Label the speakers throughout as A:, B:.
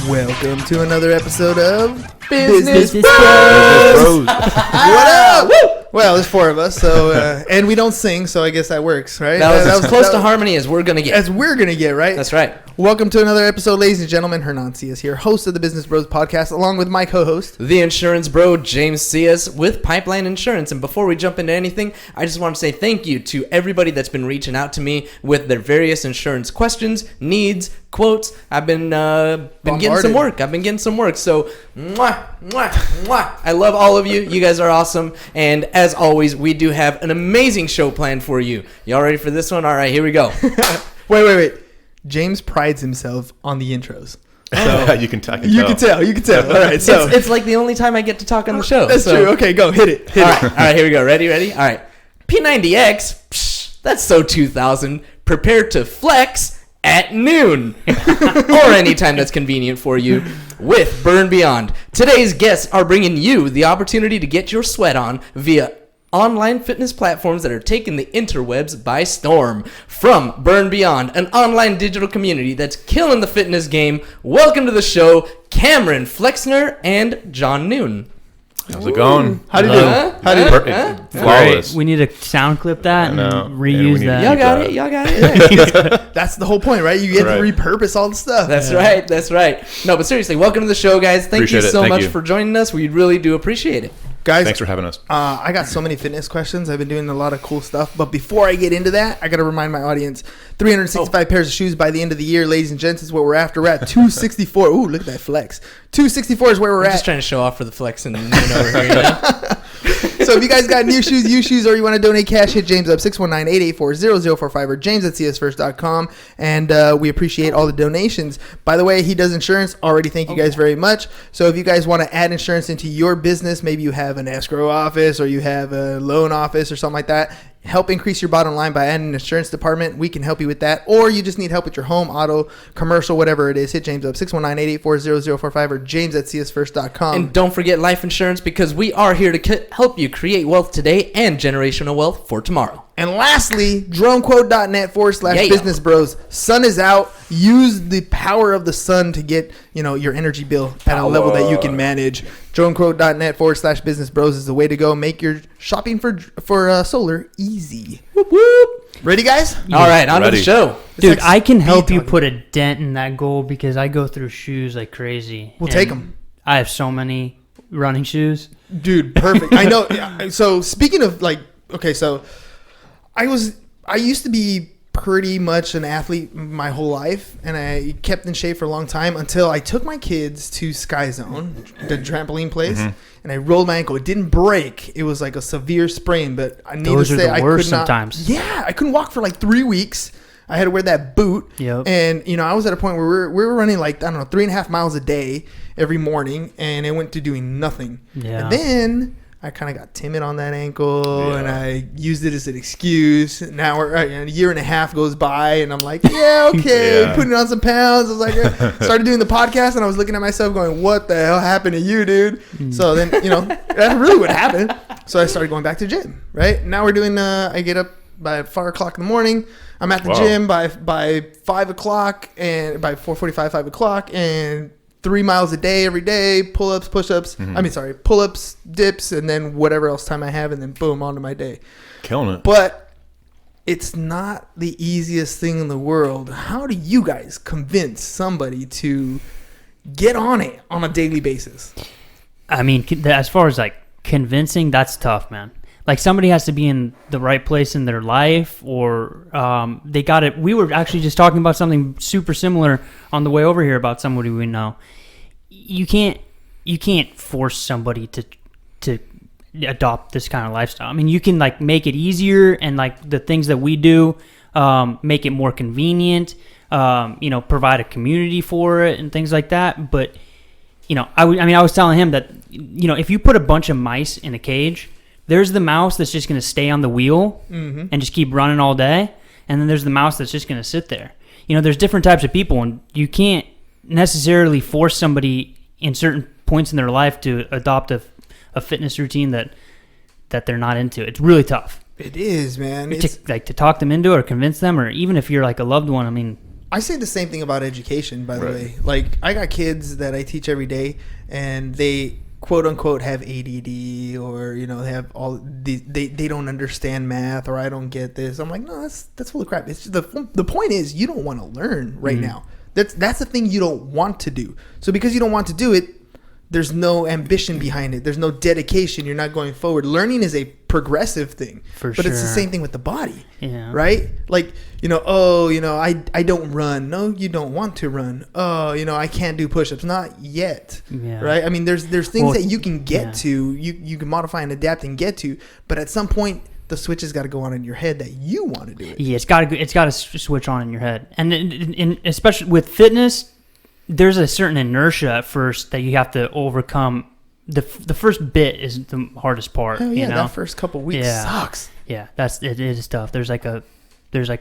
A: Welcome to another episode of
B: Business Bros.
A: What up? Woo! Well, there's four of us, so and we don't sing, so I guess that works, right?
B: That was as close to harmony as we're gonna get.
A: As we're gonna get, right?
B: That's right.
A: Welcome to another episode, ladies and gentlemen. Hernan is here, host of the Business Bros podcast, along with my co-host,
B: the insurance bro, James Cias, with Pipeline Insurance. And before we jump into anything, I just want to say thank you to everybody that's been reaching out to me with their various insurance questions, needs, quotes. I've been getting some work. So, mwah, mwah, mwah. I love all of you. You guys are awesome. And as always, we do have an amazing show planned for you. Y'all ready for this one? All right, here we go.
A: Wait. James prides himself on the intros.
C: So you can tell.
A: You can tell. All right, so
B: it's like the only time I get to talk on the show.
A: That's true. Okay, go hit it.
B: All right, here we go. Ready? All right. P90X, psh, that's so 2000. Prepare to flex at noon or anytime that's convenient for you with Burn Beyond. Today's guests are bringing you the opportunity to get your sweat on via online fitness platforms that are taking the interwebs by storm. From Burn Beyond, an online digital community that's killing the fitness game, welcome to the show, Cameron Flechsenhaar and John Noon.
C: How's it going?
A: How do you do?
C: Flawless.
D: We need to sound clip that and reuse that.
B: Y'all got it.
A: That's the whole point, right? You get to repurpose all the stuff.
B: That's right. No, but seriously, welcome to the show, guys. Thank you so much for joining us. We really do appreciate it.
A: Guys,
C: thanks for having us.
A: I got so many fitness questions. I've been doing a lot of cool stuff. But before I get into that, I got to remind my audience, 365 pairs of shoes by the end of the year, ladies and gents, is what we're after. We're at 264. Ooh, look at that flex. 264 is where we're at.
B: Just trying to show off for the flex and over here. You know?
A: So if you guys got new shoes, used shoes, or you want to donate cash, hit James up 619-884-0045 or james@csfirst.com. And we appreciate all the donations. By the way, he does insurance. Already thank you guys very much. So if you guys want to add insurance into your business, maybe you have an escrow office or you have a loan office or something like that, help increase your bottom line by adding an insurance department. We can help you with that. Or you just need help with your home, auto, commercial, whatever it is. Hit James up 619-884-0045 or james@csfirst.com.
B: And don't forget life insurance, because we are here to help you create wealth today and generational wealth for tomorrow.
A: And lastly, dronequote.net/business bros. Sun is out. Use the power of the sun to get, your energy bill at a level that you can manage. Dronequote.net/business bros is the way to go. Make your shopping for solar easy. Whoop, whoop. Ready, guys?
B: All right, on to the show.
D: Dude, I can help you put a dent in that goal because I go through shoes like crazy.
A: We'll take them.
D: I have so many running shoes.
A: Dude, perfect. I know. So speaking of so I used to be pretty much an athlete my whole life, and I kept in shape for a long time until I took my kids to Sky Zone, the trampoline place, and I rolled my ankle. It didn't break. It was like a severe sprain, but I need to say I could not.
D: Sometimes.
A: Yeah, I couldn't walk for like 3 weeks. I had to wear that boot.
D: Yep.
A: And, I was at a point where we were running 3.5 miles a day every morning, and it went to doing nothing.
D: Yeah.
A: And then I kind of got timid on that ankle, and I used it as an excuse. Now we're a year and a half goes by, and I'm like, putting on some pounds. I was like, started doing the podcast, and I was looking at myself going, what the hell happened to you, dude? So then, that's really what happened. So I started going back to the gym, right? Now we're doing, I get up by 5 o'clock in the morning. I'm at the gym by 5 o'clock, and by 4:45, 5 o'clock, and 3 miles a day every day, pull-ups, push-ups. Pull-ups, dips, and then whatever else time I have, and then boom, on to my day.
C: Killing it.
A: But it's not the easiest thing in the world. How do you guys convince somebody to get on it on a daily basis? I mean,
D: as far as convincing, that's tough, man. Like somebody has to be in the right place in their life, or they got it. We were actually just talking about something super similar on the way over here about somebody we know. You can't force somebody to adopt this kind of lifestyle. I mean, you can make it easier, and the things that we do, make it more convenient. Provide a community for it and things like that. But I was telling him that if you put a bunch of mice in a cage, there's the mouse that's just going to stay on the wheel and just keep running all day. And then there's the mouse that's just going to sit there. There's different types of people, and you can't necessarily force somebody in certain points in their life to adopt a fitness routine that they're not into. It's really tough.
A: It is, man.
D: To talk them into it or convince them, or even if you're a loved one,
A: I say the same thing about education, by the
C: Right.
A: way. Like, I got kids that I teach every day, and they quote unquote have ADD, or they have all they don't understand math, or I don't get this. I'm like, no, that's full of crap. It's just the point is, you don't want to learn right now. That's the thing you don't want to do. So because you don't want to do it, there's no ambition behind it. There's no dedication. You're not going forward. Learning is a progressive thing. But it's the same thing with the body.
D: Yeah.
A: Right? Like, I don't run. No, you don't want to run. Oh, I can't do push-ups. Not yet.
D: Yeah.
A: Right? I mean, there's things that you can get to. You can modify and adapt and get to. But at some point, the switch has got to go on in your head that you want to do it.
D: Yeah, it's got to switch on in your head. And especially with fitness, there's a certain inertia at first that you have to overcome. The first bit is the hardest part.
A: Hell yeah, that first couple weeks sucks.
D: Yeah, it is tough. There's like a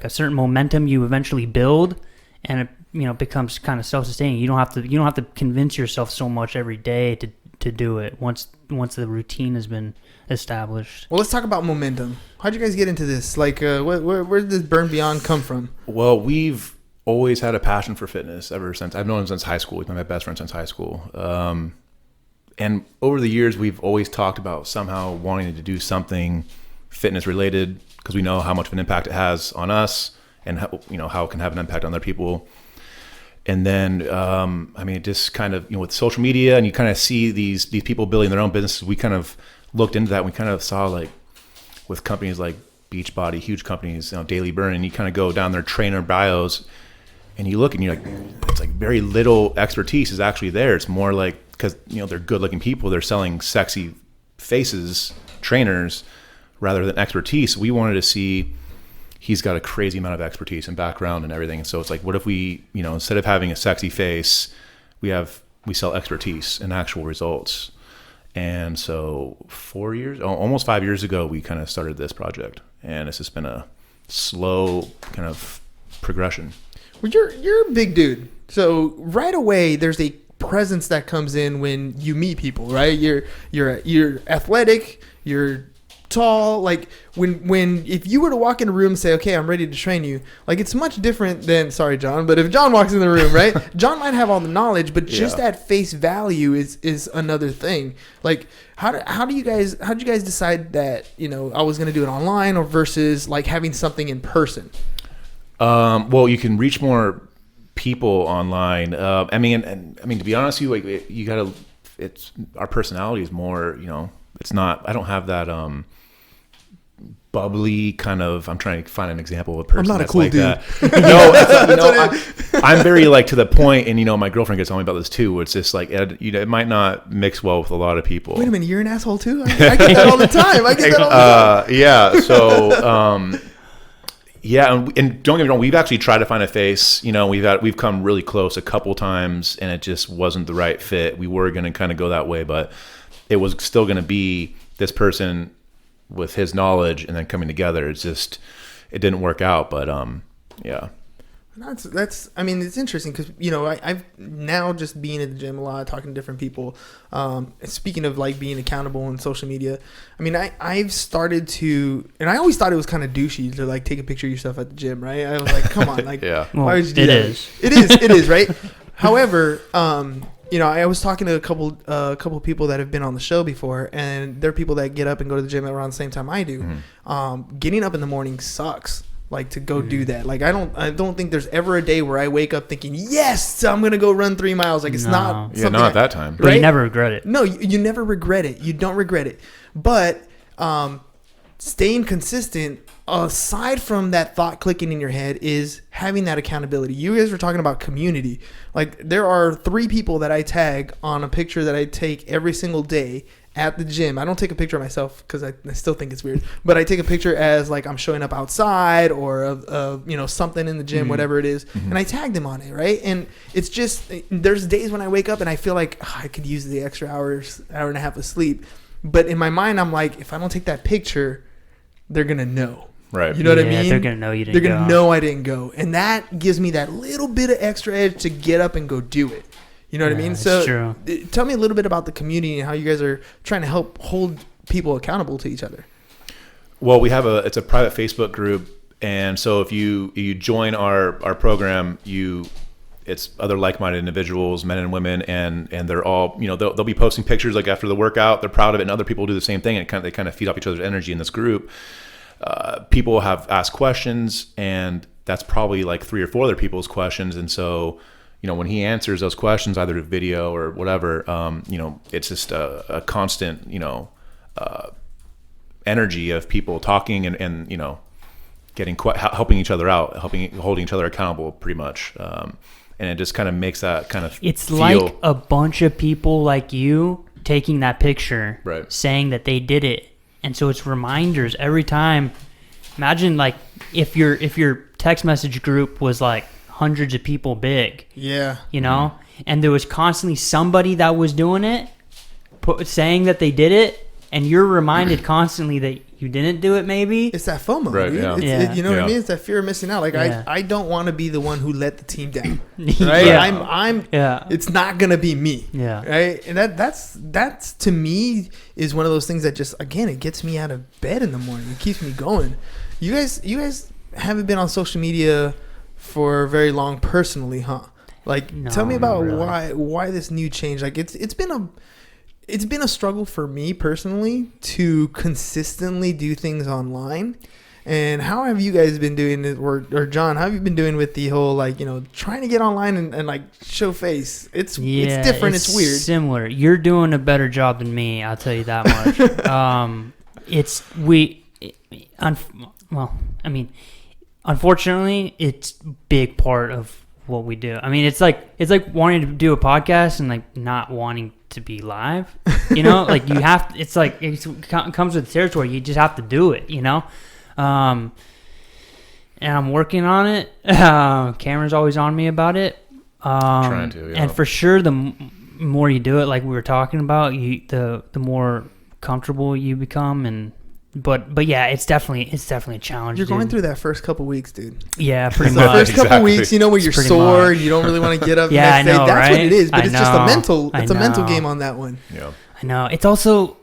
D: certain momentum you eventually build, and it becomes kind of self-sustaining. You don't have to convince yourself so much every day to do it once the routine has been established.
A: Well, let's talk about momentum. How'd you guys get into this? Like, where did this Burn Beyond come from?
C: Well, we've always had a passion for fitness ever since. I've known him since high school. He's been my best friend since high school. And over the years, we've always talked about somehow wanting to do something fitness related, because we know how much of an impact it has on us, and how it can have an impact on other people. And then, it just kind of, with social media, and you kind of see these people building their own businesses. We kind of looked into that. And we kind of saw, like, with companies like Beachbody, huge companies, Daily Burn, and you kind of go down their trainer bios, and you look and you're like, it's like very little expertise is actually there. It's more like, because they're good looking people, they're selling sexy faces, trainers, rather than expertise. We wanted to see, he's got a crazy amount of expertise and background and everything. So it's like, what if we, instead of having a sexy face, we sell expertise and actual results. And so almost 5 years ago, we kind of started this project, and it's just been a slow kind of progression.
A: Well, you're a big dude, so right away there's a presence that comes in when you meet people, right? You're athletic, you're tall. Like when if you were to walk in a room and say, okay, I'm ready to train you, like, it's much different than, sorry John, but if John walks in the room, right? John might have all the knowledge, but just at face value is another thing. Like, how do you guys decide that I was going to do it online or versus like having something in person?
C: Well, you can reach more people online. To be honest with you, it's our personality is more, it's not, I don't have that, bubbly kind of, I'm trying to find an example of a person that's like dude. That. I'm very like to the point, and my girlfriend gets on me about this too. It's just like, it might not mix well with a lot of people.
A: Wait a minute, you're an asshole too? I get that all the time.
C: And don't get me wrong, we've actually tried to find a face. We've come really close a couple times, and it just wasn't the right fit. We were going to kind of go that way, but it was still going to be this person with his knowledge and then coming together. It didn't work out, but yeah.
A: That's it's interesting because I've now just being at the gym a lot, talking to different people. Speaking of like being accountable on social media, I've started to, and I always thought it was kind of douchey to like take a picture of yourself at the gym, right? I was like, come on, like,
C: yeah.
A: Why would you do that? It is, right? However, I was talking to a couple people that have been on the show before, and they're people that get up and go to the gym around the same time I do. Mm-hmm. Getting up in the morning sucks. Like, to go do that. Like, I don't think there's ever a day where I wake up thinking, yes, I'm gonna go run 3 miles. Like, it's not.
C: Yeah, not at that time.
D: But you never regret it.
A: No, you never regret it. You don't regret it. But staying consistent, aside from that thought clicking in your head, is having that accountability. You guys were talking about community. Like, there are 3 people that I tag on a picture that I take every single day at the gym. I don't take a picture of myself because I still think it's weird, but I take a picture as like I'm showing up outside or of something in the gym, whatever it is, and I tag them on it, right? And it's just, there's days when I wake up and I feel like I could use the extra hour and a half of sleep, but in my mind I'm like, if I don't take that picture, they're gonna know.
C: Right.
A: You know what I mean?
D: They're going to know you didn't
A: go. They're going to know I didn't go. And that gives me that little bit of extra edge to get up and go do it. You know what I mean? So
D: true.
A: Tell me a little bit about the community and how you guys are trying to help hold people accountable to each other.
C: Well, it's a private Facebook group, And so if you join our program, it's other like-minded individuals, men and women, and they're all, they'll be posting pictures like after the workout. They're proud of it, and other people do the same thing, and they kind of feed off each other's energy in this group. People have asked questions, and that's probably like 3 or 4 other people's questions. And so, when he answers those questions, either to video or whatever, it's just a constant, energy of people talking and helping each other out, holding each other accountable, pretty much. And it just kind of makes that kind of
D: like a bunch of people like you taking that picture,
C: right,
D: saying that they did it. And so it's reminders every time. Imagine like if your text message group was like hundreds of people big.
A: Yeah.
D: And there was constantly somebody that was doing it, saying that they did it, and you're reminded constantly that you didn't do it maybe.
A: It's that FOMO,
C: right?
A: Dude.
C: Yeah.
A: You know what I mean? It's that fear of missing out. Like I don't want to be the one who let the team down. Right?
D: Yeah.
A: It's not gonna be me.
D: Yeah.
A: Right. And that's to me is one of those things that just, again, it gets me out of bed in the morning. It keeps me going. You guys haven't been on social media for very long personally, huh? Like, tell me about why this new change. Like it's been a struggle for me personally to consistently do things online. And how have you guys been doing it? Or John, how have you been doing with the whole, trying to get online and like show face? It's different. It's weird.
D: Similar. You're doing a better job than me. I'll tell you that much. Unfortunately, it's a big part of what we do. I mean, it's like wanting to do a podcast and like not wanting to be live, like you have to, it comes with the territory. You just have to do it, and I'm working on it. Cameron's always on me about it.
C: Trying to, yeah.
D: And for sure, the more you do it, like we were talking about, the more comfortable you become. But yeah, it's definitely a challenge.
A: You're going through that first couple weeks, dude.
D: Yeah, pretty
A: the
D: much.
A: First couple weeks, where you're sore and you don't really want to get up.
D: Yeah, I know,
A: that's
D: right?
A: what it is. But it's just a mental. It's a
D: know.
A: mental game on that one.
C: Yeah,
D: I know. It's also,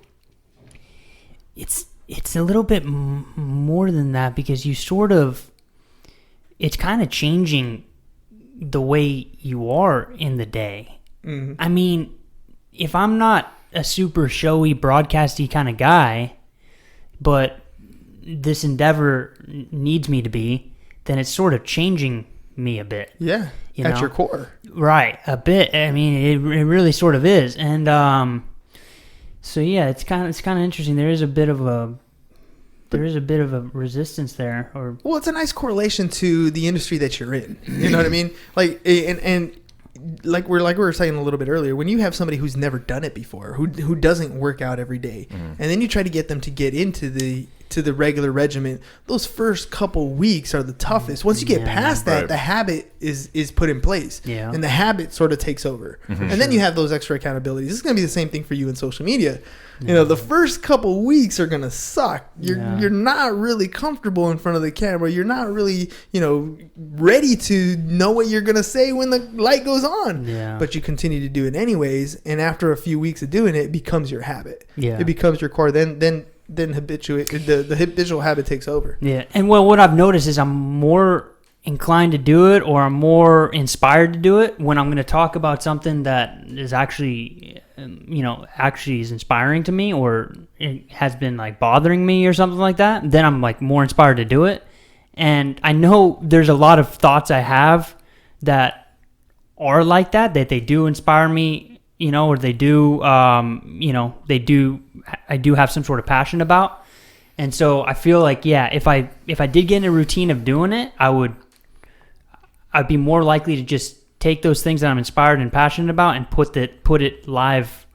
D: it's a little bit more than that, because you it's kind of changing the way you are in the day.
A: Mm-hmm.
D: I mean, if I'm not a super showy, broadcasty kind of guy, but this endeavor needs me to be, then it's sort of changing me a bit.
A: Yeah, at your core.
D: Right, a bit. I mean, it really sort of is. And so yeah, it's kind of interesting. There is a bit of a resistance there.
A: Well, it's a nice correlation to the industry that you're in. You know what I mean? Like, and like we were saying a little bit earlier, when you have somebody who's never done it before, who doesn't work out every day, and then you try to get them to get into the regular regimen, those first couple weeks are the toughest. Once you get past that, right, the habit is put in place, and the habit sort of takes over, and then you have those extra accountabilities. It's going to be the same thing for you in social media. The first couple weeks are going to suck. You're not really comfortable in front of the camera. You're not really, ready to know what you're going to say when the light goes on. Yeah. But you continue to do it anyways, and after a few weeks of doing it, it becomes your habit. Yeah. It becomes your core. Then the habitual habit takes over.
D: Yeah. And what I've noticed is I'm more inclined to do it, or I'm more inspired to do it when I'm going to talk about something that is actually is inspiring to me, or it has been like bothering me or something like that. Then I'm like more inspired to do it. And I know there's a lot of thoughts I have that are like that they do inspire me, or they do, I do have some sort of passion about. And so I feel like, if I did get in a routine of doing it, I'd be more likely to just take those things that I'm inspired and passionate about and put it live.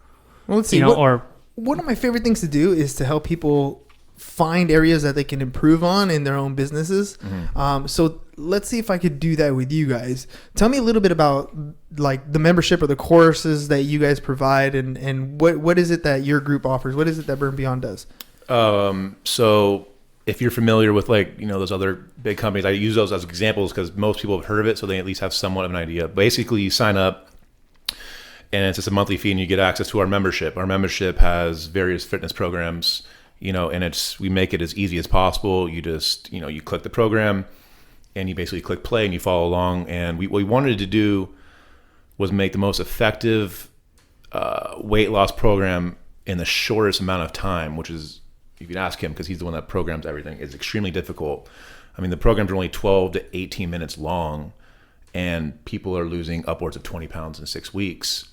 A: Well, let's see. One of my favorite things to do is to help people find areas that they can improve on in their own businesses. Mm-hmm. So let's see if I could do that with you guys. Tell me a little bit about like the membership or the courses that you guys provide, and what is it that your group offers? What is it that Burn Beyond does?
C: So if you're familiar with those other big companies, I use those as examples because most people have heard of it, so they at least have somewhat of an idea. Basically, you sign up, and it's just a monthly fee, and you get access to our membership. Our membership has various fitness programs, and we make it as easy as possible. You just, you click the program and you basically click play and you follow along. And what we wanted to do was make the most effective weight loss program in the shortest amount of time, which is, you can ask him because he's the one that programs everything, is extremely difficult. I mean, the programs are only 12 to 18 minutes long, and people are losing upwards of 20 pounds in 6 weeks,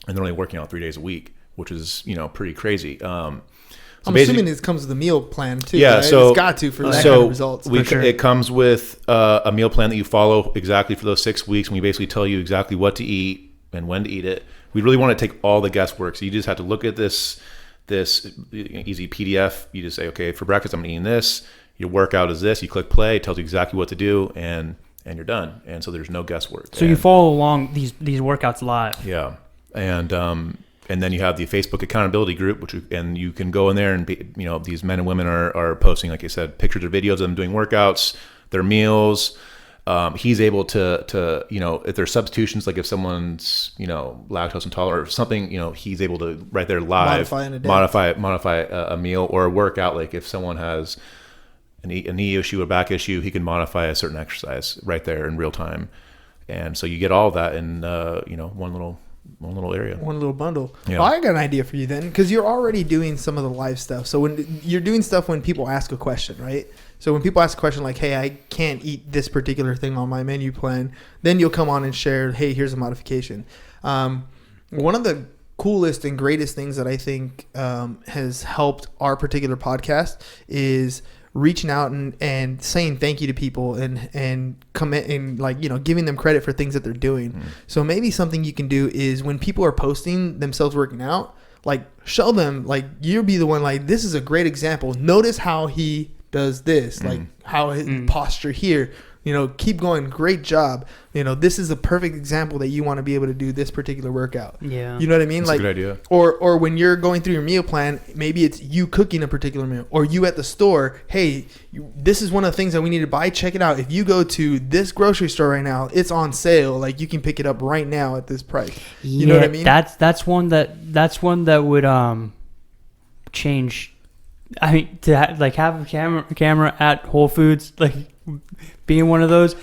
C: and they're only working out 3 days a week, which is, pretty crazy.
A: I'm assuming this comes with a meal plan too.
C: Yeah,
A: right?
C: so
A: it's got to for that kind of results.
C: It comes with a meal plan that you follow exactly for those 6 weeks, and we basically tell you exactly what to eat and when to eat it. We really want to take all the guesswork. So you just have to look at this easy PDF. You just say, okay, for breakfast I'm eating this. Your workout is this. You click play. It tells you exactly what to do, and you're done. And so there's no guesswork.
D: So you follow along these workouts live.
C: Yeah, and then you have the Facebook accountability group, and you can go in there and these men and women are posting, like I said, pictures or videos of them doing workouts, their meals. He's able to if there's substitutions, like if someone's lactose intolerant or something, he's able to right there live modify a meal or a workout. Like if someone has a knee issue or back issue, he can modify a certain exercise right there in real time. And so you get all of that in one little area, one little
A: bundle.
C: Yeah.
A: Well, I got an idea for you then, because you're already doing some of the live stuff. So when you're doing stuff when people ask a question, right? So when people ask a question like, hey, I can't eat this particular thing on my menu plan, then you'll come on and share, hey, here's a modification. One of the coolest and greatest things that I think has helped our particular podcast is reaching out and saying thank you to people and commit and giving them credit for things that they're doing. So maybe something you can do is when people are posting themselves working out, show them, you'll be the one, this is a great example. Notice how he does this, how his posture here, keep going. Great job. This is a perfect example that you want to be able to do this particular workout.
D: Yeah.
A: You know what I mean?
C: That's a good idea.
A: Or when you're going through your meal plan, maybe it's you cooking a particular meal, or you at the store. Hey, this is one of the things that we need to buy. Check it out. If you go to this grocery store right now, it's on sale. You can pick it up right now at this price. You know what I mean?
D: That's one that would change. I mean, to have a camera at Whole Foods, being one of those,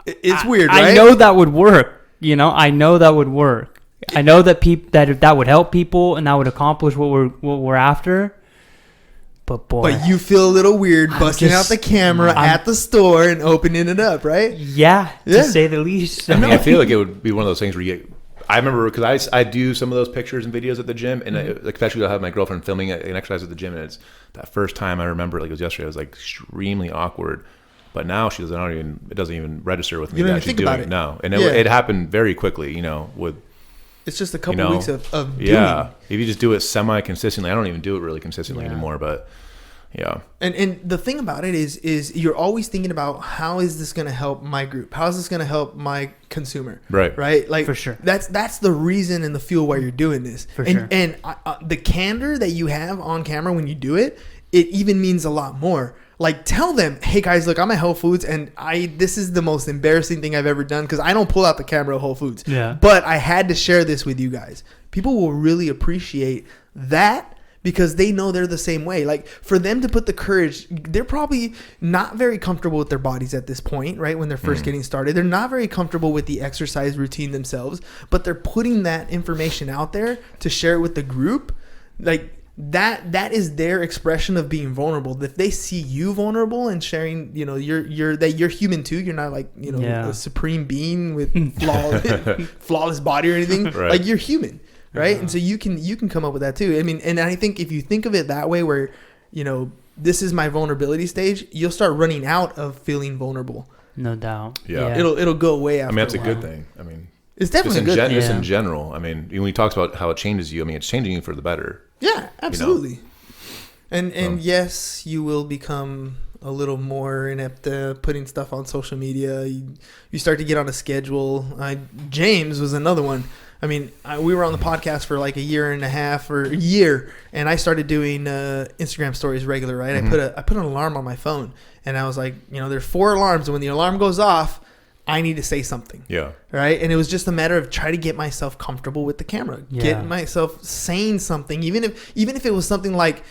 A: it's weird, right?
D: I know that would work. I know that would work. I know that that would help people and that would accomplish what we're after. But
A: you feel a little weird busting out the camera at the store and opening it up, right?
D: Yeah, to say the least.
C: I feel like it would be one of those things where you get. I remember because I do some of those pictures and videos at the gym, and especially I'll have my girlfriend filming an exercise at the gym, and it's that first time I remember, it was yesterday. It was extremely awkward, but now it doesn't even register with me that she's doing it. No, and it happened very quickly. With
A: it's just a couple weeks of doing.
C: Yeah, if you just do it semi consistently, I don't even do it really consistently anymore, but. Yeah. And
A: the thing about it is you're always thinking about how is this going to help my group? How is this going to help my consumer?
C: Right.
A: Right?
D: For sure.
A: That's the reason and the fuel why you're doing this.
D: For sure.
A: And the candor that you have on camera when you do it, it even means a lot more. Tell them, hey guys, look, I'm at Whole Foods and this is the most embarrassing thing I've ever done because I don't pull out the camera at Whole Foods.
D: Yeah.
A: But I had to share this with you guys. People will really appreciate that. Because they know they're the same way. For them to put the courage, they're probably not very comfortable with their bodies at this point, right? When they're first getting started. They're not very comfortable with the exercise routine themselves. But they're putting that information out there to share it with the group. That is their expression of being vulnerable. If they see you vulnerable and sharing, you're human too. You're not a supreme being with flawless body or anything.
C: Right.
A: You're human. Right. And so you can come up with that too. I mean, and I think if you think of it that way, where, this is my vulnerability stage, you'll start running out of feeling vulnerable.
D: No doubt.
C: Yeah.
A: It'll go away after.
C: That's a good thing. I mean,
A: it's definitely good.
C: Just in general. I mean, when he talks about how it changes you, it's changing you for the better.
A: Yeah, absolutely. And yes, you will become a little more inept putting stuff on social media. You start to get on a schedule. James was another one. I mean, we were on the podcast for a year and a half or a year, and I started doing Instagram stories regular, right? I put an alarm on my phone, and I was like, there's 4 alarms, and when the alarm goes off, I need to say something.
C: Yeah.
A: Right. And it was just a matter of trying to get myself comfortable with the camera, get myself saying something, even if it was something like,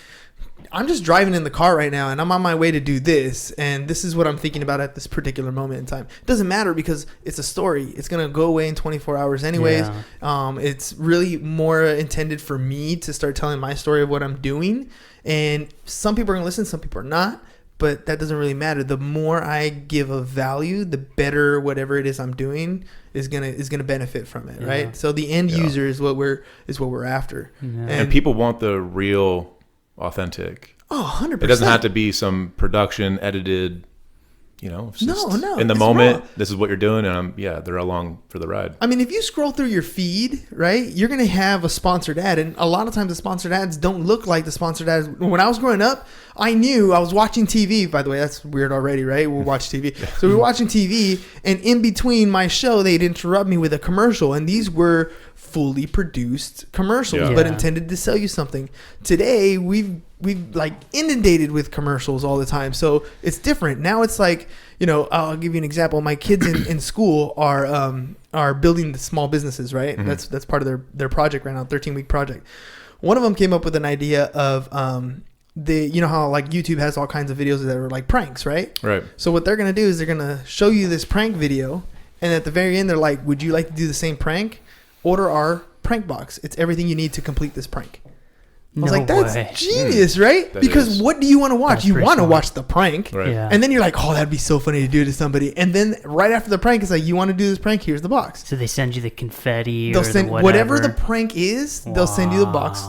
A: I'm just driving in the car right now and I'm on my way to do this. And this is what I'm thinking about at this particular moment in time. It doesn't matter because it's a story. It's going to go away in 24 hours anyways. Yeah. It's really more intended for me to start telling my story of what I'm doing. And some people are going to listen, some people are not. But that doesn't really matter. The more I give a value, the better whatever it is I'm doing is gonna benefit from it, right? So the end user is what we're after. Yeah.
C: And people want the real, authentic.
A: Oh, 100%.
C: It doesn't have to be some production edited. It's just in the
A: it's
C: moment.
A: raw.
C: This is what you're doing, and they're along for the ride.
A: I mean, if you scroll through your feed, right, you're gonna have a sponsored ad, and a lot of times the sponsored ads don't look like the sponsored ads. When I was growing up, I knew I was watching TV. By the way, that's weird already, right? We'll watch TV. So we were watching TV, and in between my show, they'd interrupt me with a commercial, and these were fully produced commercials, but intended to sell you something. Today, we've like inundated with commercials all the time, so it's different. Now it's like, I'll give you an example. My kids in school are building the small businesses, right? Mm-hmm. That's part of their project right now, 13-week project. One of them came up with an idea of how like YouTube has all kinds of videos that are like pranks, right?
C: Right.
A: So what they're gonna do is they're gonna show you this prank video, and at the very end they're like, "Would you like to do the same prank? Order our prank box. It's everything you need to complete this prank." I was like, that's genius, right? Because what do you want to watch? You want to watch the prank.
C: Right.
D: Yeah.
A: And then you're like, oh, that'd be so funny to do to somebody. And then right after the prank, it's like, you want to do this prank? Here's the box.
D: So they send you the confetti
A: They'll
D: or
A: send
D: whatever
A: the prank is, they'll send you the box.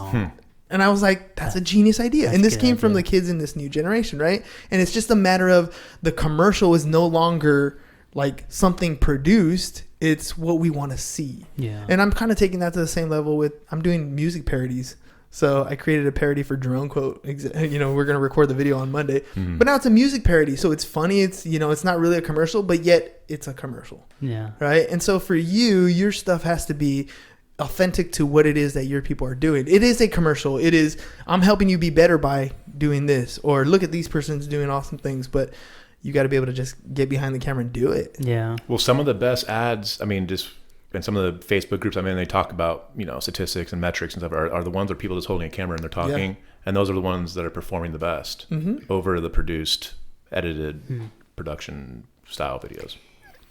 A: And I was like, that's a genius idea. And this came from the kids in this new generation, right? And it's just a matter of the commercial is no longer like something produced. It's what we want to see. Yeah. And I'm kind of taking that to the same level with, I'm doing music parodies. So I created a parody for Drone Quote. We're going to record the video on Monday. Mm-hmm. But now it's a music parody. So it's funny. It's, it's not really a commercial, but yet it's a commercial. Yeah. Right? And so for you, your stuff has to be authentic to what it is that your people are doing. It is a commercial. It is, I'm helping you be better by doing this. Or look at these persons doing awesome things. But you got to be able to just get behind the camera and do it. Yeah.
C: Well, some of the best ads, just in some of the Facebook groups I'm in, they talk about, statistics and metrics and stuff are the ones where people just holding a camera and they're talking. Yeah. And those are the ones that are performing the best over the produced, edited production style videos.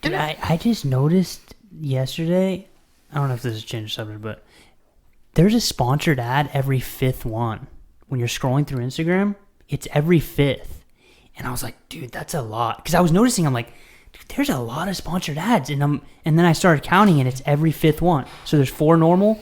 D: Dude, I just noticed yesterday, I don't know if this is changed subject, but there's a sponsored ad every fifth one. When you're scrolling through Instagram, it's every fifth. And I was like, dude, that's a lot. Because I was noticing, I'm like, dude, there's a lot of sponsored ads. And then I started counting, and it's every fifth one. So there's 4 normal,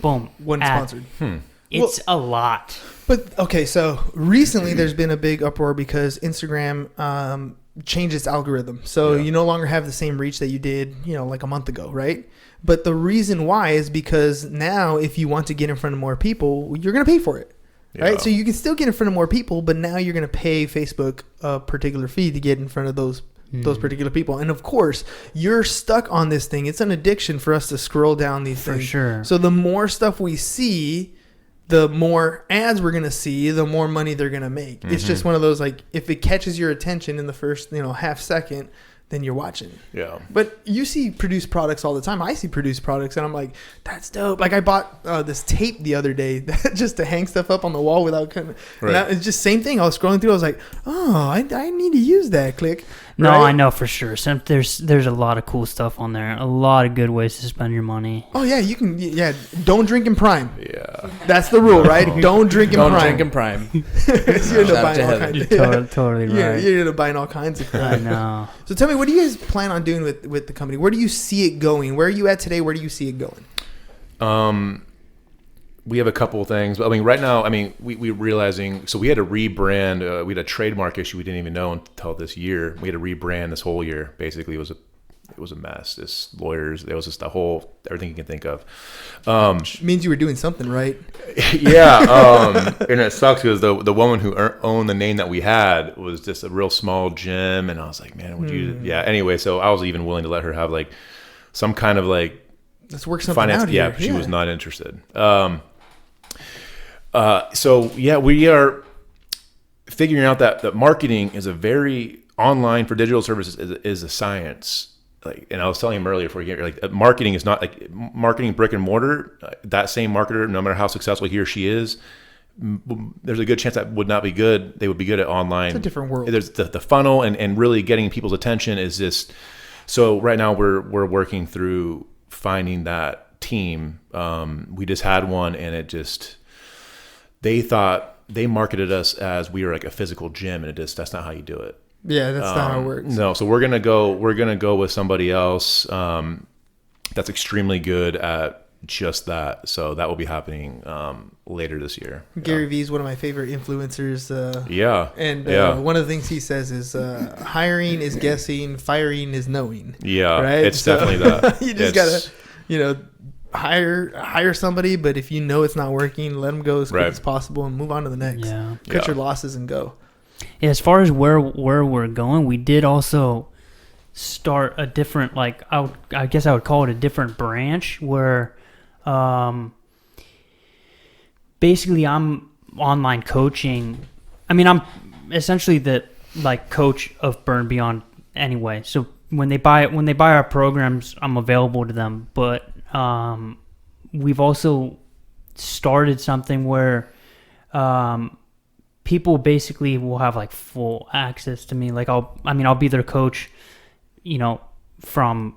D: boom,
A: one
D: ad.
A: Sponsored.
D: It's a lot.
A: But, okay, so recently there's been a big uproar because Instagram changed its algorithm. So you no longer have the same reach that you did, like a month ago, right? But the reason why is because now if you want to get in front of more people, you're going to pay for it. Right. So you can still get in front of more people, but now you're going to pay Facebook a particular fee to get in front of those particular people. And of course, you're stuck on this thing. It's an addiction for us to scroll down these things. For sure. So the more stuff we see, the more ads we're going to see, the more money they're going to make. It's just one of those, like, if it catches your attention in the first, half second, then you're watching. Yeah. But you see produced products all the time. I see produced products and I'm like, that's dope. Like I bought this tape the other day just to hang stuff up on the wall without cutting. Right. It's just same thing. I was scrolling through. I was like, oh, I need to use that. Click.
D: No, right? I know for sure. There's a lot of cool stuff on there. A lot of good ways to spend your money.
A: Oh yeah, you can. Yeah, don't drink in Prime. Yeah, that's the rule, right? Don't drink in Prime.
B: Don't drink in Prime.
A: You're end up buying all kinds.
D: You're totally right.
A: You're end up buying all kinds of crap.
D: I know.
A: So tell me, what do you guys plan on doing with the company? Where do you see it going? Where are you at today? Where do you see it going?
C: We have a couple of things, but right now, we're realizing, so we had to rebrand. We had a trademark issue we didn't even know until this year. We had to rebrand this whole year. Basically, it was a mess. This lawyers, there was just everything you can think of.
A: Means you were doing something right.
C: Yeah, and it sucks because the woman who owned the name that we had was just a real small gym, and I was like, man, would you? Yeah. Anyway, so I was even willing to let her have some kind of
A: let's work something
C: finance.
A: out here.
C: Yeah, she was not interested. So yeah, we are figuring out that marketing is a very online for digital services is a science. like, and I was telling him earlier before here, like marketing is not like marketing brick and mortar. That same marketer, no matter how successful he or she is, there's a good chance that would not be good. They would be good at online.
A: It's a different world.
C: There's the funnel and really getting people's attention is just, so right now we're working through finding that team. We just had one and it just, they marketed us as we were like a physical gym and that's not how you do it.
A: Yeah, that's not how it works.
C: No, so we're gonna go with somebody else that's extremely good at just that. So that will be happening later this year.
A: Gary Vee is one of my favorite influencers. One of the things he says is hiring is guessing, firing is knowing.
C: Yeah,
A: right.
C: It's definitely that.
A: You just gotta, hire somebody, but if you know it's not working, let them go as quick as possible and move on to the next.
D: Yeah.
A: Cut your losses and go.
D: Yeah, as far as where we're going, we did also start a different, like, I guess I would call it a different branch where basically I'm online coaching. I mean, I'm essentially the like coach of Burn Beyond anyway. So when they buy our programs, I'm available to them. But we've also started something where people basically will have like full access to me. Like I'll be their coach, from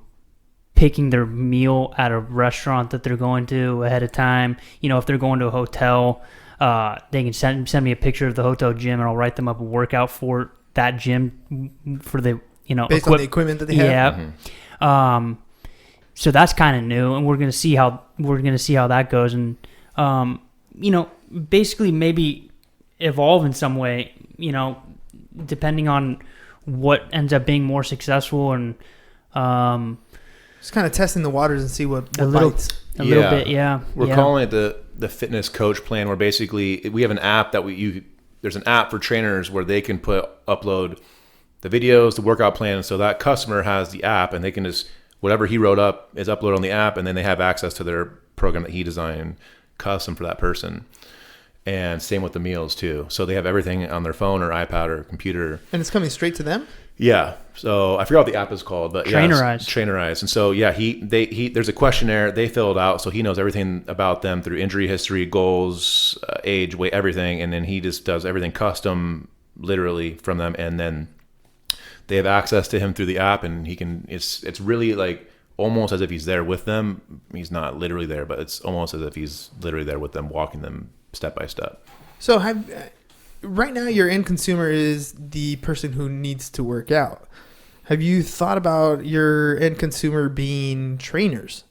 D: picking their meal at a restaurant that they're going to ahead of time. If they're going to a hotel, they can send me a picture of the hotel gym and I'll write them up a workout for that gym for the,
A: based on the equipment that they have.
D: Yeah. Mm-hmm. So that's kind of new, and we're going to see how that goes. And, basically maybe evolve in some way, depending on what ends up being more successful and,
A: just kind of testing the waters and see what bites.
D: A little bit, yeah.
C: We're calling it the fitness coach plan, where basically we have an app that there's an app for trainers where they can upload the videos, the workout plan, so that customer has the app and they can just, whatever he wrote up is uploaded on the app, and then they have access to their program that he designed custom for that person. And same with the meals too. So they have everything on their phone or iPad or computer.
A: And it's coming straight to them?
C: Yeah. So I forgot what the app is called, but
D: Trainerized.
C: Trainerized. And so there's a questionnaire they fill it out, so he knows everything about them through injury history, goals, age, weight, everything, and then he just does everything custom, literally from them, and then they have access to him through the app, and he can. It's really like almost as if he's there with them. He's not literally there, but it's almost as if he's literally there with them, walking them step by step.
A: So right now your end consumer is the person who needs to work out. Have you thought about your end consumer being trainers?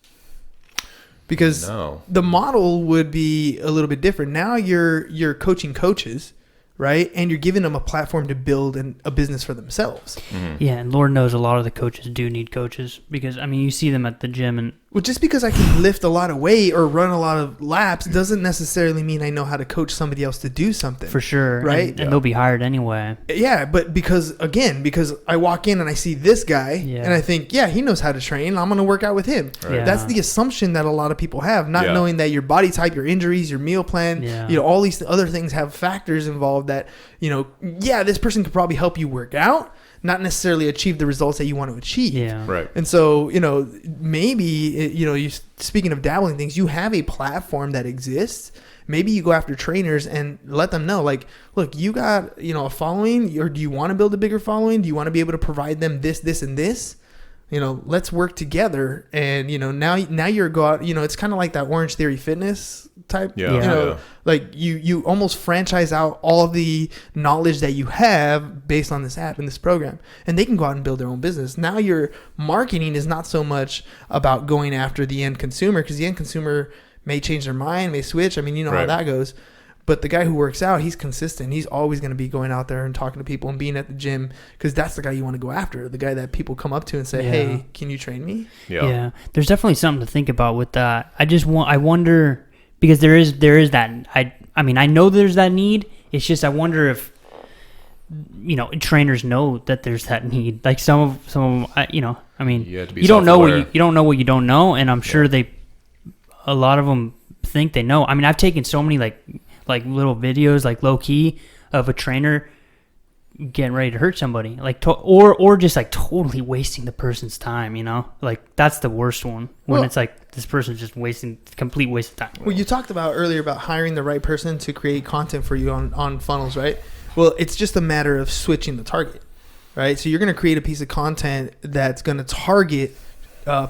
A: Because the model would be a little bit different. Now you're coaching coaches, right? And you're giving them a platform to build a business for themselves.
C: Mm-hmm.
D: Yeah, and Lord knows a lot of the coaches do need coaches because, you see them at the gym and...
A: Well, just because I can lift a lot of weight or run a lot of laps doesn't necessarily mean I know how to coach somebody else to do something.
D: For sure.
A: Right?
D: And they'll be hired anyway.
A: Yeah, but because I walk in and I see this guy and I think, he knows how to train. I'm going to work out with him.
C: Right.
D: Yeah.
A: That's the assumption that a lot of people have, not knowing that your body type, your injuries, your meal plan, all these other things have factors involved that, this person could probably help you work out, not necessarily achieve the results that you want to achieve.
D: Yeah.
C: Right.
A: And so, maybe, speaking of dabbling things, you have a platform that exists. Maybe you go after trainers and let them know, like, look, you got, a following, or do you want to build a bigger following? Do you want to be able to provide them this, this, and this? Let's work together. And, now you're go out, it's kind of like that Orange Theory Fitness type, like you almost franchise out all of the knowledge that you have based on this app and this program, and they can go out and build their own business. Now your marketing is not so much about going after the end consumer, because the end consumer may change their mind, may switch. How that goes. But the guy who works out, he's consistent. He's always going to be going out there and talking to people and being at the gym, because that's the guy you want to go after. The guy that people come up to and say, hey, can you train me?
D: Yeah. There's definitely something to think about with that. I wonder, because there is that, I know there's that need. It's just, I wonder if, trainers know that there's that need. Like some of them, you don't know what you don't know what you don't know. And I'm sure a lot of them think they know. I've taken so many like little videos, like low key, of a trainer getting ready to hurt somebody, like or just like totally wasting the person's time, you know, like that's the worst one when it's like this person's just complete waste of time.
A: Well, you talked about earlier about hiring the right person to create content for you on funnels, right? Well, it's just a matter of switching the target, right? So you're going to create a piece of content that's going to target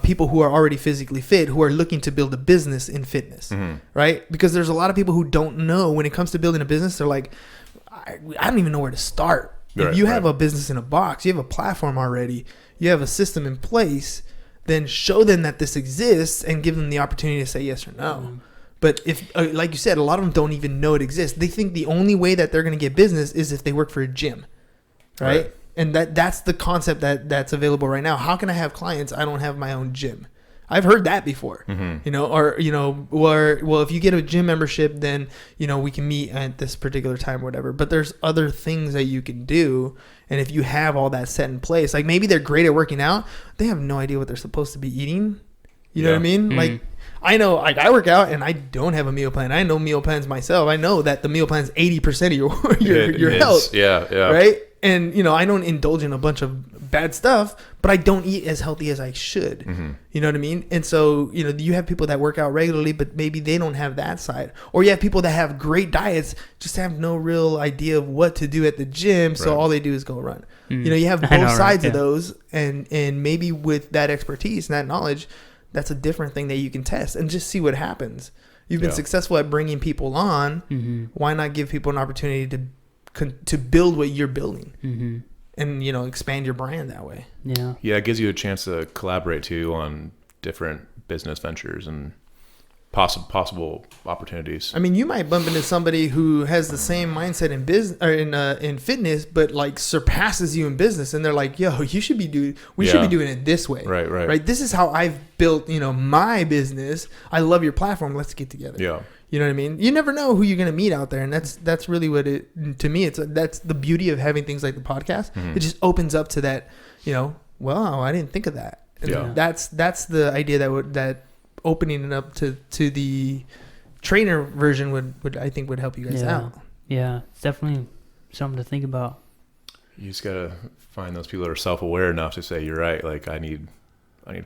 A: people who are already physically fit, who are looking to build a business in fitness, right? Because there's a lot of people who don't know when it comes to building a business. They're like, I don't even know where to start. If you have a business in a box, you have a platform already, you have a system in place, then show them that this exists and give them the opportunity to say yes or no. But if, like you said, a lot of them don't even know it exists. They think the only way that they're going to get business is if they work for a gym, right? And that's the concept that's available right now. How can I have clients? I don't have my own gym. I've heard that before, you know, or well, if you get a gym membership, then, you know, we can meet at this particular time or whatever. But there's other things that you can do. And if you have all that set in place, like maybe they're great at working out, they have no idea what they're supposed to be eating. You know what I mean? Like, I know, like, I work out and I don't have a meal plan. I know meal plans myself. I know that the meal plan is 80% of your health.
C: Yeah.
A: Right? And, you know, I don't indulge in a bunch of bad stuff, but I don't eat as healthy as I should. You know what I mean? And so, you know, you have people that work out regularly, but maybe they don't have that side. Or you have people that have great diets, just have no real idea of what to do at the gym. So all they do is go run. You know, you have both sides of those. And maybe with that expertise and that knowledge, that's a different thing that you can test and just see what happens. You've been successful at bringing people on. Why not give people an opportunity to build what you're building and, you know, expand your brand that way?
C: Yeah, it gives you a chance to collaborate too on different business ventures and possible opportunities.
A: I mean, you might bump into somebody who has the same mindset in business or in fitness, but like surpasses you in business, and they're like, "Yo, we should be doing it this way." Right. This is how I've built, you know, my business. I love your platform. Let's get together.
C: Yeah.
A: You know what I mean? You never know who you're going to meet out there, and that's really what to me, that's the beauty of having things like the podcast. It just opens up to that, you know, wow, I didn't think of that. And that's the idea that opening it up to the trainer version would I think would help you guys out.
D: Yeah, it's definitely something to think about.
C: You just gotta find those people that are self-aware enough to say, you're right, like I need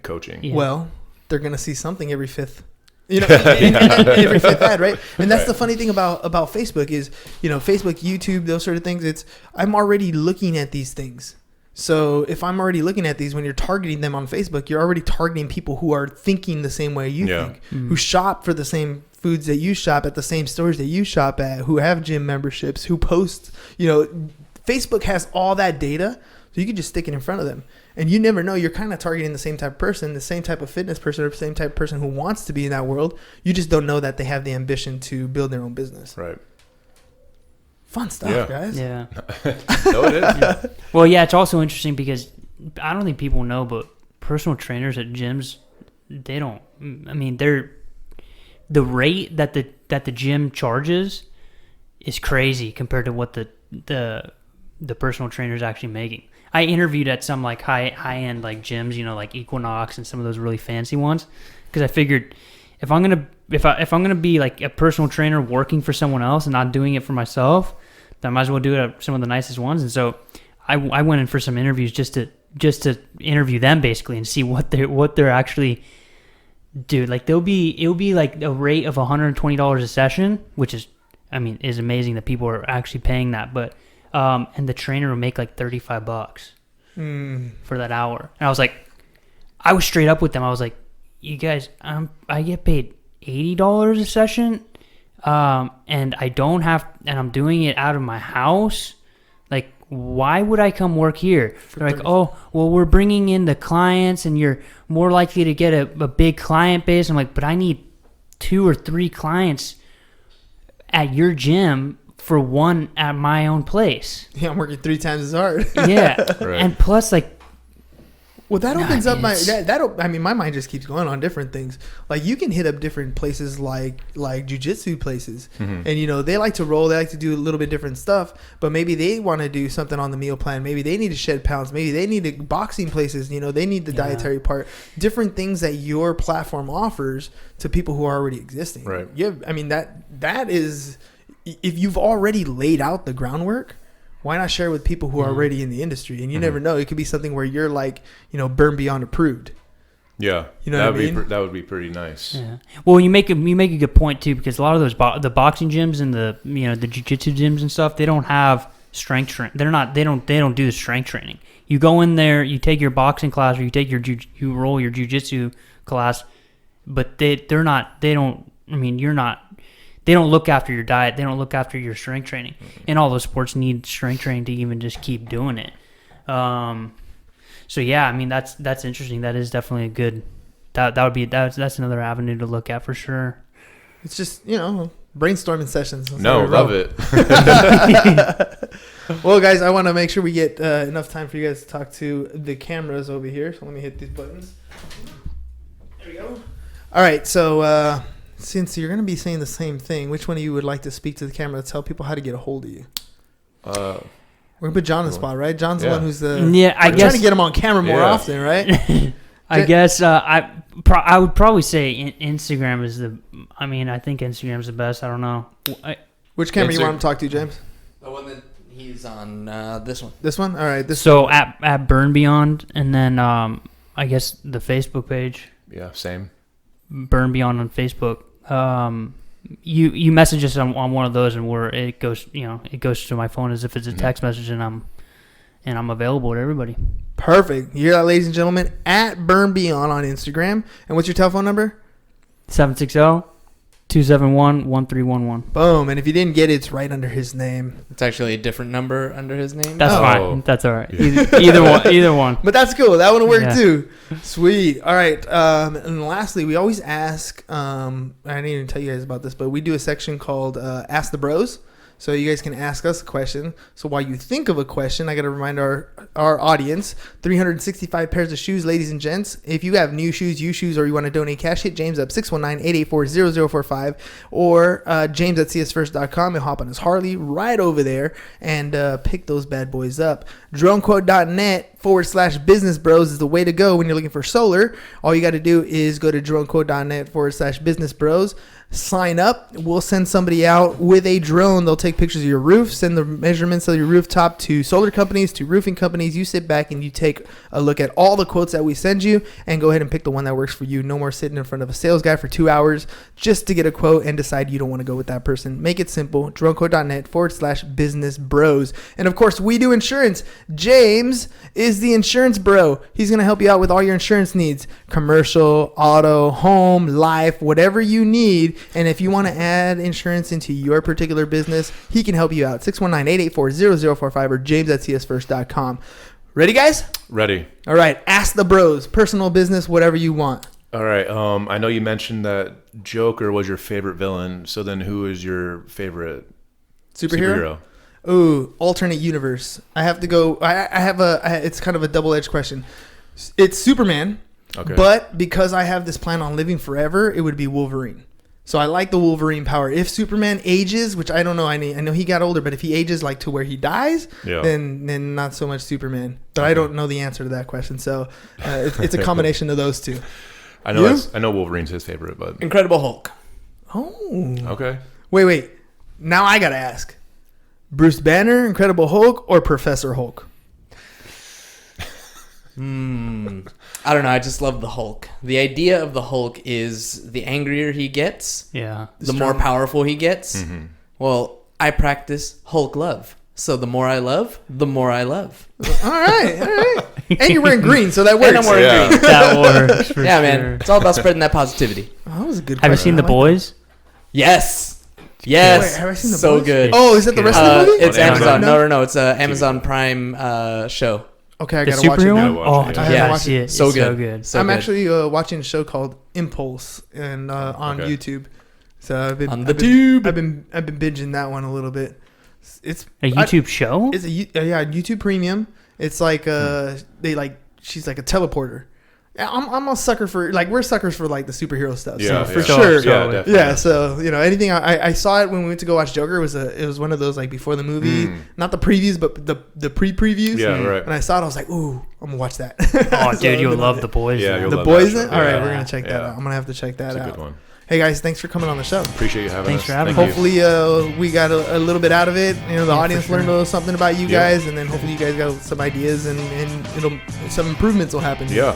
C: coaching.
A: Yeah. Well, they're gonna see something every fifth. You know, every fifth ad, right? And that's the funny thing about Facebook is, you know, Facebook, YouTube, those sort of things. I'm already looking at these things. So if I'm already looking at these, when you're targeting them on Facebook, you're already targeting people who are thinking the same way you think, who shop for the same foods that you shop at, the same stores that you shop at, who have gym memberships, who post, you know, Facebook has all that data. So you can just stick it in front of them. And you never know. You're kind of targeting the same type of person, the same type of fitness person, or the same type of person who wants to be in that world. You just don't know that they have the ambition to build their own business.
C: Right.
A: Fun stuff, guys.
C: No, it is.
D: Well, yeah, it's also interesting because I don't think people know, but personal trainers at gyms, they don't. I mean, the rate that the gym charges is crazy compared to what the personal trainer is actually making. I interviewed at some like high end like gyms, you know, like Equinox and some of those really fancy ones, because I figured if I'm gonna be like a personal trainer working for someone else and not doing it for myself, then I might as well do it at some of the nicest ones. And so I went in for some interviews just to interview them basically and see what they're actually do. Like it'll be like a rate of $120 a session, which is amazing that people are actually paying that, but. And the trainer will make like $35 for that hour. And I was straight up with them. I was like, you guys, I get paid $80 a session. And I'm doing it out of my house. Like, why would I come work here? They're like, oh, well, we're bringing in the clients and you're more likely to get a big client base. I'm like, but I need 2 or 3 clients at your gym for one at my own place.
A: Yeah, I'm working 3 times as hard.
D: Yeah. Right. And plus, like,
A: well, that opens up my mind just keeps going on different things. Like, you can hit up different places like jiu-jitsu places. And, you know, they like to roll. They like to do a little bit different stuff. But maybe they want to do something on the meal plan. Maybe they need to shed pounds. Maybe they need boxing places. You know, they need the dietary part. Different things that your platform offers to people who are already existing.
C: Right.
A: Yeah. I mean, that is... If you've already laid out the groundwork, why not share it with people who are already in the industry? And you never know. It could be something where you're like, Burn Beyond approved.
C: Yeah,
A: you know what I mean?
C: That would be pretty nice.
D: Yeah. Well, you make a good point too, because a lot of those the boxing gyms and the the jiu-jitsu gyms and stuff, they don't have strength training. They don't do the strength training. You go in there, you take your boxing class, or you take you roll your jiu-jitsu class, but they don't look after your diet. They don't look after your strength training. And all those sports need strength training to even just keep doing it. So yeah, I mean that's interesting. That is definitely a good. That's another avenue to look at for sure.
A: It's just brainstorming sessions.
C: Love it.
A: Well, guys, I want to make sure we get enough time for you guys to talk to the cameras over here. So let me hit these buttons. There we go. All right, so since you're going to be saying the same thing, which one of you would like to speak to the camera to tell people how to get a hold of you? We're going to put John on the spot, right? John's the one who's the...
D: Yeah, I
A: guess...
D: trying
A: to get him on camera more often, right?
D: I guess I would probably say Instagram is the... I mean, I think Instagram's the best. I don't know.
A: Which camera you want him to talk to, James?
B: The one that he's on, this one.
A: This one? All right.
D: So at Burn Beyond, and then I guess the Facebook page.
C: Yeah, same.
D: Burn Beyond on Facebook. You message us on one of those, and it goes to my phone as if it's a text message, and I'm available to everybody.
A: Perfect. You hear that, ladies and gentlemen? At Burn Beyond on Instagram. And what's your telephone number?
D: 760-271-1311.
A: Boom. And if you didn't get it, it's right under his name.
B: It's actually a different number under his name.
D: That's fine. That's all right. Either one.
A: But that's cool. That one worked too. Sweet. All right. And lastly, we always ask, I didn't even tell you guys about this, but we do a section called Ask the Bros. So you guys can ask us a question. So while you think of a question, I got to remind our audience, 365 pairs of shoes, ladies and gents. If you have new shoes, used shoes, or you want to donate cash, hit James up 619-884-0045 or James at csfirst.com. He'll hop on his Harley right over there and pick those bad boys up. DroneQuote.net/business bros is the way to go when you're looking for solar. All you got to do is go to DroneQuote.net/business bros. Sign up. We'll send somebody out with a drone. They'll take pictures of your roof, send the measurements of your rooftop to solar companies, to roofing companies. You sit back and you take a look at all the quotes that we send you and go ahead and pick the one that works for you. No more sitting in front of a sales guy for 2 hours just to get a quote and decide you don't want to go with that person. Make it simple. DroneQuote.net/business bros. And of course, we do insurance. James is the insurance bro. He's going to help you out with all your insurance needs. Commercial, auto, home, life, whatever you need. And if you want to add insurance into your particular business, he can help you out. 619-884-0045 or James at csfirst.com. Ready, guys?
C: Ready.
A: All right. Ask the bros. Personal, business, whatever you want.
C: All right. I know you mentioned that Joker was your favorite villain. So then who is your favorite superhero?
A: Ooh, alternate universe. I have to go. It's kind of a double-edged question. It's Superman.
C: Okay.
A: But because I have this plan on living forever, it would be Wolverine. So I like the Wolverine power. If Superman ages, which I don't know, I know he got older, but if he ages like to where he dies, then not so much Superman. But I don't know the answer to that question. So it's a combination of those two.
C: I know Wolverine's his favorite, but
B: Incredible Hulk.
A: Oh.
C: Okay.
A: Wait. Now I gotta ask: Bruce Banner, Incredible Hulk, or Professor Hulk?
B: I don't know. I just love the Hulk. The idea of the Hulk is the angrier he gets, the more powerful he gets. Mm-hmm. Well, I practice Hulk love. So the more I love, the more I love.
A: All right. And you're wearing green, so that works.
B: And I'm wearing green.
D: That works for
B: yeah,
D: sure.
B: man. It's all about spreading that positivity.
A: Oh, that was a good
D: question. Have you seen The Boys?
B: Yes.
A: Wait, have I seen The
B: So
A: Boys?
B: good.
A: Oh, is that the rest of the movie?
B: It's Amazon. No. It's an Amazon Prime show.
A: Okay, I gotta watch it now.
D: I gotta watch it.
B: So
D: it's
B: good.
A: I'm actually watching a show called Impulse and on YouTube. So I've been binging that one a little bit. It's
D: a YouTube show.
A: It's YouTube Premium. It's like she's like a teleporter. Yeah, I'm a sucker for we're suckers for like the superhero stuff.
C: Yeah,
A: so for sure.
C: Yeah,
A: so anything I saw it when we went to go watch Joker. It was one of those like before the movie, not the previews, but the pre-previews.
C: Yeah, right.
A: When I saw it, I was like, ooh, I'm gonna watch that.
D: Oh, dude, you'll love The Boys.
C: Yeah,
A: The Boys. All right, we're gonna check that out. I'm gonna have to check that out.
C: Good one.
A: Hey guys, thanks for coming on the show.
C: Appreciate you having
D: Thanks
C: us.
D: for having
C: Thank
D: us.
C: you.
A: Hopefully, we got a little bit out of it. You know, the audience
D: for
A: learned a
D: sure.
A: little something about you
C: Yeah.
A: guys, and then hopefully you guys got some ideas and some improvements will happen.
C: Yeah.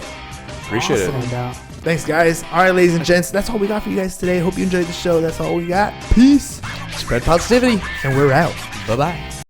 C: Appreciate
A: Awesome.
C: it.
D: And,
A: Thanks, guys. All right, ladies and gents, that's all we got for you guys today. Hope you enjoyed the show. That's all we got. Peace,
B: Spread positivity.
A: and we're out.
B: Bye bye.